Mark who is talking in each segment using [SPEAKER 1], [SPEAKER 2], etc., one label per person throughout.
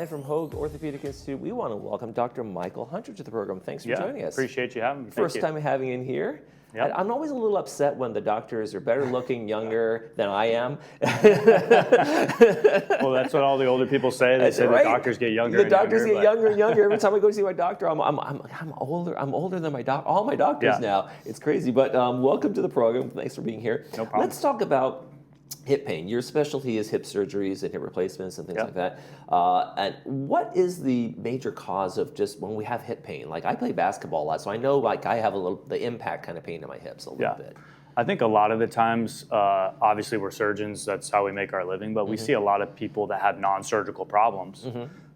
[SPEAKER 1] And from Hoag Orthopedic Institute, we want to welcome Dr. Michael Hunter to the program. Thanks for joining us.
[SPEAKER 2] Appreciate you having me.
[SPEAKER 1] First time having you in here.
[SPEAKER 2] Yep.
[SPEAKER 1] I'm always a little upset when the doctors are better looking, younger than I am.
[SPEAKER 2] Well, that's what all the older people say. They say
[SPEAKER 1] right.
[SPEAKER 2] The doctors get younger.
[SPEAKER 1] The doctors get younger and younger. Every time I go see my doctor, I'm older. I'm older than all my doctors now. It's crazy. But welcome to the program. Thanks for being here.
[SPEAKER 2] No problem.
[SPEAKER 1] Let's talk about hip pain. Your specialty is hip surgeries and hip replacements and things like that. And what is the major cause of just when we have hip pain? Like I play basketball a lot, so I know like I have the impact kind of pain in my hips a little bit.
[SPEAKER 2] I think a lot of the times, obviously we're surgeons, that's how we make our living, but we see a lot of people that have non-surgical problems.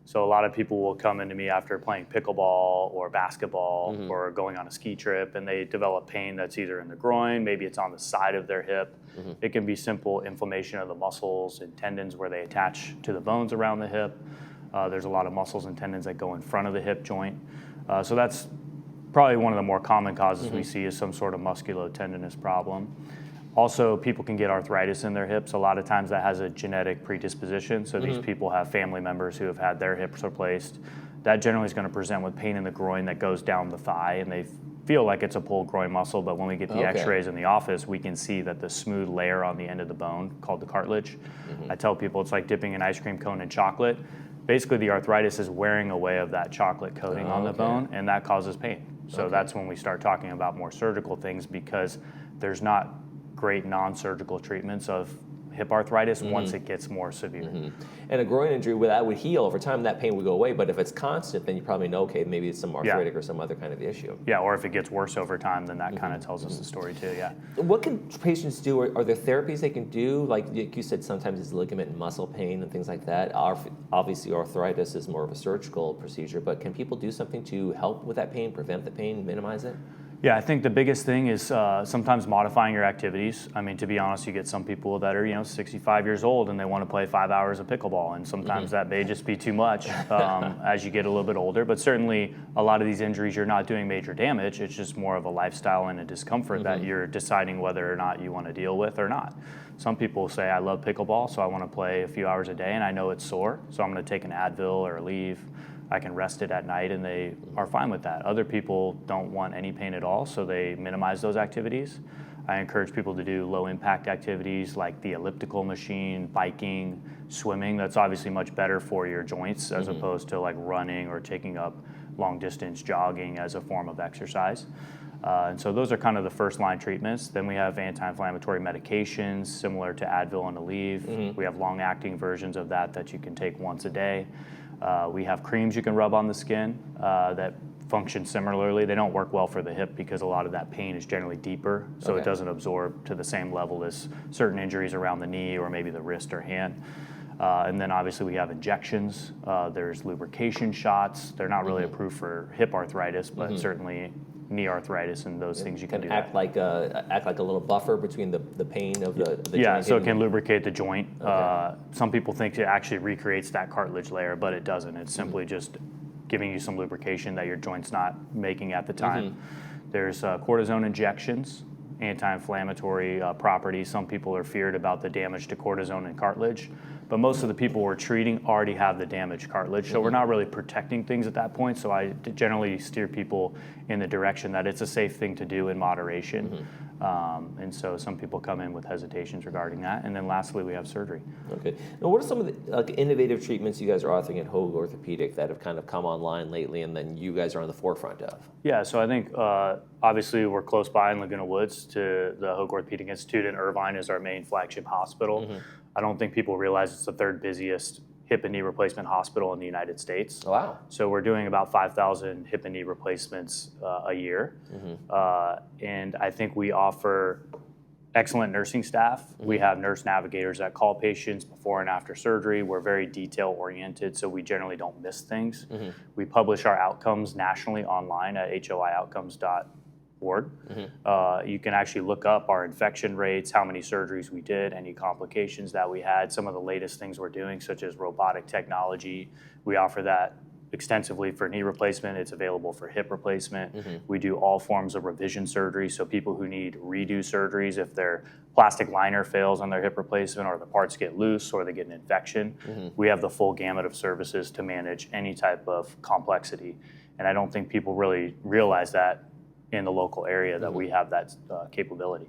[SPEAKER 2] So a lot of people will come into me after playing pickleball or basketball or going on a ski trip, and they develop pain that's either in the groin, maybe it's on the side of their hip. It can be simple inflammation of the muscles and tendons where they attach to the bones around the hip. There's a lot of muscles and tendons that go in front of the hip joint. So that's probably one of the more common causes we see is some sort of musculotendinous problem. Also, people can get arthritis in their hips. A lot of times that has a genetic predisposition. So these people have family members who have had their hips replaced. That generally is going to present with pain in the groin that goes down the thigh, and they feel like it's a pulled groin muscle, but when we get the x-rays in the office, we can see that the smooth layer on the end of the bone, called the cartilage, I tell people it's like dipping an ice cream cone in chocolate. Basically, the arthritis is wearing away of that chocolate coating on the bone, and that causes pain. So that's when we start talking about more surgical things, because there's not great non-surgical treatments of hip arthritis once it gets more severe.
[SPEAKER 1] And a groin injury, that would heal over time, that pain would go away, but if it's constant, then you probably know, okay, maybe it's some arthritic or some other kind of issue.
[SPEAKER 2] Yeah, or if it gets worse over time, then that kind of tells us the story too,
[SPEAKER 1] What can patients do? Are there therapies they can do? Like you said, sometimes it's ligament and muscle pain and things like that. Obviously, arthritis is more of a surgical procedure, but can people do something to help with that pain, prevent the pain, minimize it?
[SPEAKER 2] Yeah, I think the biggest thing is sometimes modifying your activities. I mean, to be honest, you get some people that are 65 years old and they want to play 5 hours of pickleball, and sometimes that may just be too much as you get a little bit older. But certainly, a lot of these injuries, you're not doing major damage. It's just more of a lifestyle and a discomfort that you're deciding whether or not you want to deal with or not. Some people say, I love pickleball, so I want to play a few hours a day, and I know it's sore, so I'm going to take an Advil or a Aleve. I can rest it at night, and they are fine with that. Other people don't want any pain at all, so they minimize those activities. I encourage people to do low-impact activities like the elliptical machine, biking, swimming. That's obviously much better for your joints as opposed to like running or taking up long-distance jogging as a form of exercise. And so those are kind of the first-line treatments. Then we have anti-inflammatory medications similar to Advil and Aleve. We have long-acting versions of that you can take once a day. We have creams you can rub on the skin that function similarly. They don't work well for the hip because a lot of that pain is generally deeper, so it doesn't absorb to the same level as certain injuries around the knee or maybe the wrist or hand. And then obviously we have injections. There's lubrication shots. They're not really approved for hip arthritis, but certainly knee arthritis and those things you can do.
[SPEAKER 1] Act like a little buffer between the pain of the
[SPEAKER 2] joint. So it can
[SPEAKER 1] the...
[SPEAKER 2] lubricate the joint. Some people think it actually recreates that cartilage layer, but it doesn't. It's simply just giving you some lubrication that your joint's not making at the time. There's cortisone injections, anti-inflammatory properties. Some people are feared about the damage to cortisone and cartilage, but most of the people we're treating already have the damaged cartilage, so we're not really protecting things at that point. So I generally steer people in the direction that it's a safe thing to do in moderation. And so some people come in with hesitations regarding that. And then lastly, we have surgery.
[SPEAKER 1] Okay. Now, what are some of the innovative treatments you guys are offering at Hoag Orthopedic that have kind of come online lately and then you guys are on the forefront of?
[SPEAKER 2] Yeah, so I think obviously we're close by in Laguna Woods to the Hoag Orthopedic Institute, and Irvine is our main flagship hospital. I don't think people realize it's the third busiest hip and knee replacement hospital in the United States.
[SPEAKER 1] Oh, wow.
[SPEAKER 2] So we're doing about 5,000 hip and knee replacements a year. And I think we offer excellent nursing staff. We have nurse navigators that call patients before and after surgery. We're very detail oriented, so we generally don't miss things. We publish our outcomes nationally online at hoioutcomes.org. You can actually look up our infection rates, how many surgeries we did, any complications that we had, some of the latest things we're doing, such as robotic technology. We offer that extensively for knee replacement. It's available for hip replacement. We do all forms of revision surgery, so people who need redo surgeries if their plastic liner fails on their hip replacement or the parts get loose or they get an infection, we have the full gamut of services to manage any type of complexity. And I don't think people really realize that in the local area that we have that capability.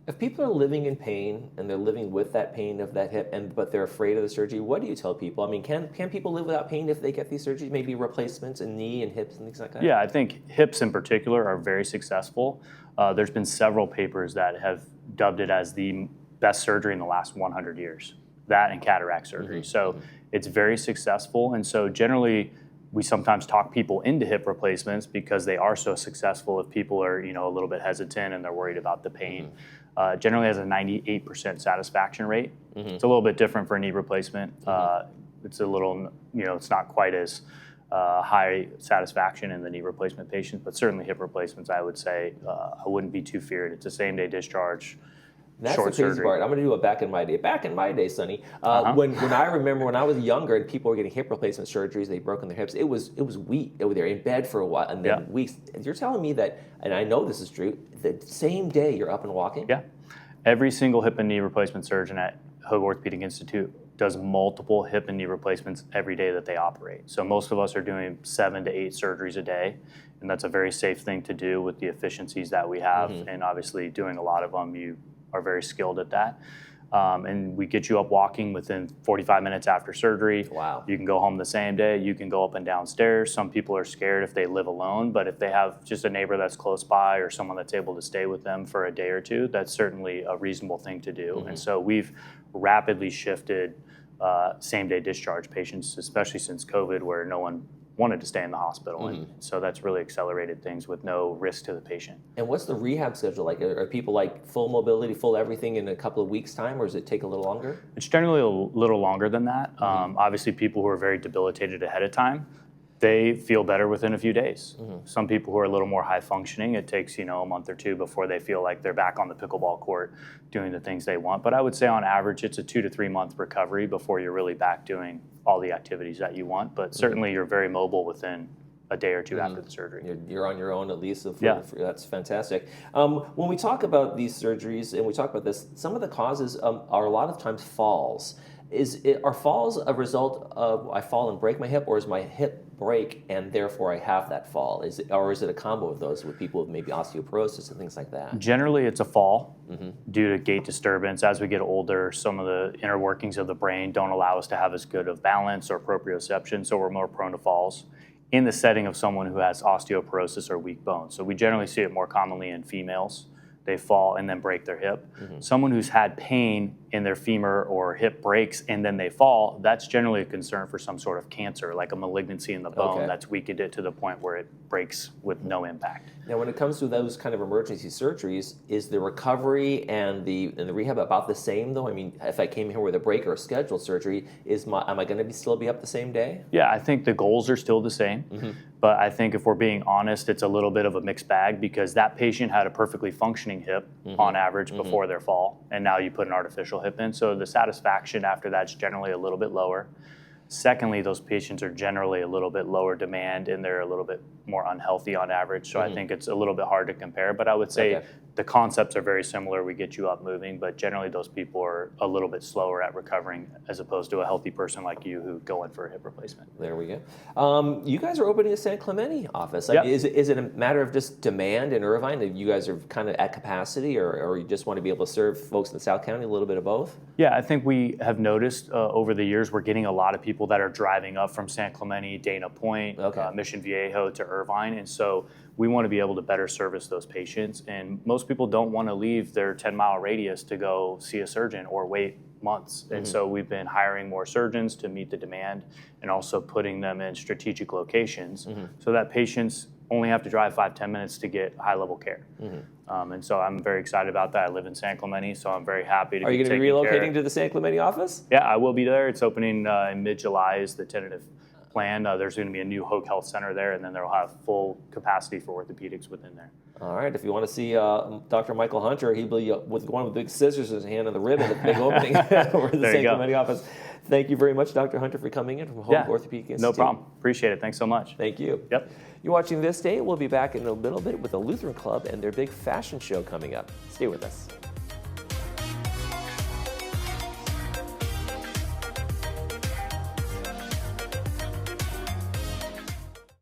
[SPEAKER 1] If people are living in pain and they're living with that pain of that hip, but they're afraid of the surgery, what do you tell people? I mean, can people live without pain if they get these surgeries, maybe replacements in knee and hips and things like that?
[SPEAKER 2] Yeah, I think hips in particular are very successful. There's been several papers that have dubbed it as the best surgery in the last 100 years, that and cataract surgery. So it's very successful. And so generally, we sometimes talk people into hip replacements because they are so successful. If people are, a little bit hesitant and they're worried about the pain, generally has a 98% satisfaction rate. It's a little bit different for knee replacement. It's a little, it's not quite as high satisfaction in the knee replacement patients, but certainly hip replacements, I would say, I wouldn't be too feared. It's a same-day discharge.
[SPEAKER 1] That's
[SPEAKER 2] short
[SPEAKER 1] the crazy
[SPEAKER 2] surgery.
[SPEAKER 1] part. I'm going to do a back in my day. Back in my day, Sonny, when I remember when I was younger and people were getting hip replacement surgeries, they'd broken their hips. It was week. They were in bed for a while and then weeks. And you're telling me that, and I know this is true, the same day you're up and walking?
[SPEAKER 2] Yeah. Every single hip and knee replacement surgeon at Hoag Orthopedic Institute does multiple hip and knee replacements every day that they operate. So most of us are doing 7 to 8 surgeries a day, and that's a very safe thing to do with the efficiencies that we have. And obviously doing a lot of them, you are very skilled at that. And we get you up walking within 45 minutes after surgery.
[SPEAKER 1] Wow.
[SPEAKER 2] You can go home the same day. You can go up and down stairs. Some people are scared if they live alone, but if they have just a neighbor that's close by or someone that's able to stay with them for a day or two, that's certainly a reasonable thing to do. And so we've rapidly shifted same-day discharge patients, especially since COVID, where no one wanted to stay in the hospital. And so that's really accelerated things with no risk to the patient.
[SPEAKER 1] And what's the rehab schedule like? Are people like full mobility, full everything in a couple of weeks' time, or does it take a little longer?
[SPEAKER 2] It's generally a little longer than that. Obviously, people who are very debilitated ahead of time, they feel better within a few days. Some people who are a little more high functioning, it takes a month or two before they feel like they're back on the pickleball court doing the things they want. But I would say on average, it's a 2 to 3 month recovery before you're really back doing all the activities that you want. But certainly you're very mobile within a day or two after the surgery.
[SPEAKER 1] You're on your own at least. That's fantastic. When we talk about these surgeries and we talk about this, some of the causes are a lot of times falls. Are falls a result of I fall and break my hip, or is my hip break and therefore I have that fall? Is it a combo of those with people with maybe osteoporosis and things like that?
[SPEAKER 2] Generally, it's a fall due to gait disturbance. As we get older, some of the inner workings of the brain don't allow us to have as good of balance or proprioception, so we're more prone to falls in the setting of someone who has osteoporosis or weak bones. So we generally see it more commonly in females. They fall and then break their hip. Someone who's had pain in their femur or hip breaks and then they fall, that's generally a concern for some sort of cancer, like a malignancy in the bone that's weakened it to the point where it breaks with no impact.
[SPEAKER 1] Now, when it comes to those kind of emergency surgeries, is the recovery and the rehab about the same, though? I mean, if I came here with a break or a scheduled surgery, am I going to still be up the same day?
[SPEAKER 2] Yeah, I think the goals are still the same. But I think if we're being honest, it's a little bit of a mixed bag because that patient had a perfectly functioning hip on average before their fall, and now you put an artificial hip in. So the satisfaction after that's generally a little bit lower. Secondly, those patients are generally a little bit lower demand and they're a little bit more unhealthy on average. So I think it's a little bit hard to compare, but I would say the concepts are very similar. We get you up moving, but generally those people are a little bit slower at recovering as opposed to a healthy person like you who go in for a hip replacement.
[SPEAKER 1] There we go. You guys are opening a San Clemente office. I mean, is it a matter of just demand in Irvine that you guys are kind of at capacity, or you just want to be able to serve folks in the South County, a little bit of both?
[SPEAKER 2] Yeah, I think we have noticed over the years we're getting a lot of people that are driving up from San Clemente, Dana Point, Mission Viejo to Irvine, and so we want to be able to better service those patients. And most people don't want to leave their 10-mile radius to go see a surgeon or wait months. And so we've been hiring more surgeons to meet the demand and also putting them in strategic locations so that patients only have to drive 5-10 minutes to get high-level care. And so I'm very excited about that. I live in San Clemente, so I'm very happy to
[SPEAKER 1] Are you going to be relocating to the San Clemente office?
[SPEAKER 2] Yeah, I will be there. It's opening in mid-July is the tentative planned. There's going to be a new Hoag Health Center there, and then they'll have full capacity for orthopedics within there.
[SPEAKER 1] All right, if you want to see Dr. Michael Hunter, he'll be with one with big scissors in his hand and the ribbon at the big opening over the St. Clemente office. Thank you very much, Dr. Hunter, for coming in from Hoag Orthopedic Institute.
[SPEAKER 2] No problem. Appreciate it. Thanks so much.
[SPEAKER 1] Thank you.
[SPEAKER 2] Yep.
[SPEAKER 1] You're watching This Day. We'll be back in a little bit with the Lutheran Club and their big fashion show coming up. Stay with us.